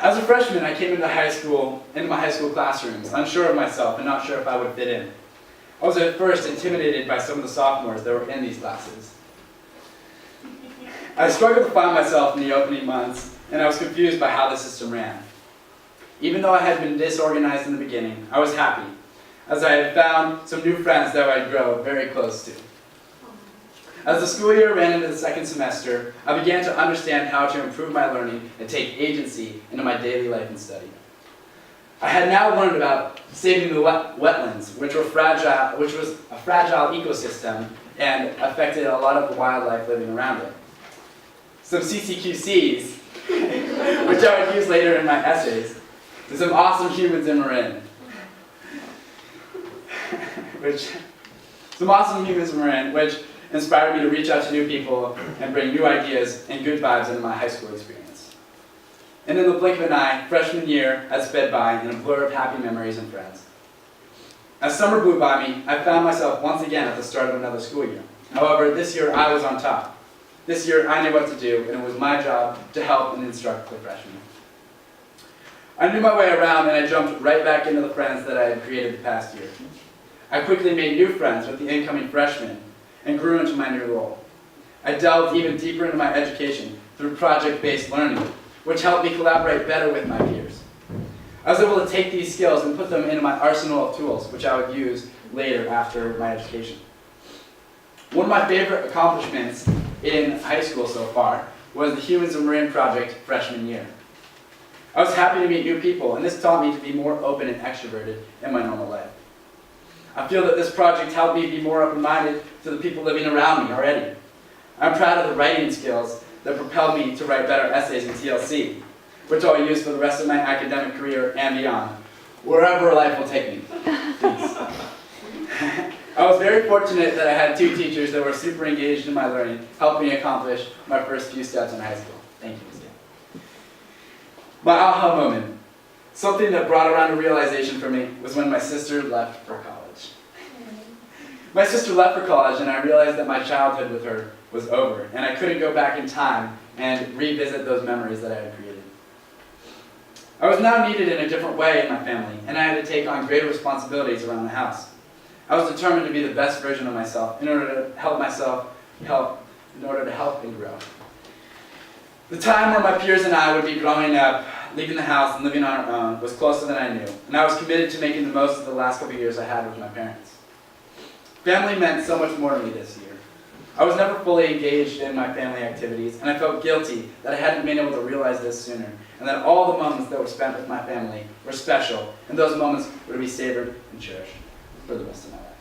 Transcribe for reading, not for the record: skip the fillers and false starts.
As a freshman, I came into my high school classrooms, unsure of myself and not sure if I would fit in. I was at first intimidated by some of the sophomores that were in these classes. I struggled to find myself in the opening months, and I was confused by how the system ran. Even though I had been disorganized in the beginning, I was happy, as I had found some new friends that I'd grow very close to. As the school year ran into the second semester, I began to understand how to improve my learning and take agency into my daily life and study. I had now learned about saving the wetlands, which was a fragile ecosystem and affected a lot of the wildlife living around it. Some CCQCs, which I would use later in my essays, and some awesome humans in Marin. which inspired me to reach out to new people and bring new ideas and good vibes into my high school experience. And in the blink of an eye, freshman year has sped by in a blur of happy memories and friends. As summer blew by me, I found myself once again at the start of another school year. However, this year I was on top. This year I knew what to do, and it was my job to help and instruct the freshmen. I knew my way around, and I jumped right back into the friends that I had created the past year. I quickly made new friends with the incoming freshmen and grew into my new role. I delved even deeper into my education through project-based learning, which helped me collaborate better with my peers. I was able to take these skills and put them into my arsenal of tools, which I would use later after my education. One of my favorite accomplishments in high school so far was the Humans of Marin project freshman year. I was happy to meet new people, and this taught me to be more open and extroverted in my normal life. I feel that this project helped me be more open-minded to the people living around me already. I'm proud of the writing skills that propelled me to write better essays in TLC, which I'll use for the rest of my academic career and beyond, wherever life will take me. Please. I was very fortunate that I had two teachers that were super engaged in my learning, helping me accomplish my first few steps in high school. Thank you, Ms. Dan. My aha moment, something that brought around a realization for me, was when my sister left for college. My sister left for college, and I realized that my childhood with her was over, and I couldn't go back in time and revisit those memories that I had created. I was now needed in a different way in my family, and I had to take on greater responsibilities around the house. I was determined to be the best version of myself in order to help and grow. The time where my peers and I would be growing up, leaving the house and living on our own was closer than I knew, and I was committed to making the most of the last couple of years I had with my parents. Family meant so much more to me this year. I was never fully engaged in my family activities, and I felt guilty that I hadn't been able to realize this sooner, and that all the moments that were spent with my family were special, and those moments were to be savored and cherished for the rest of my life.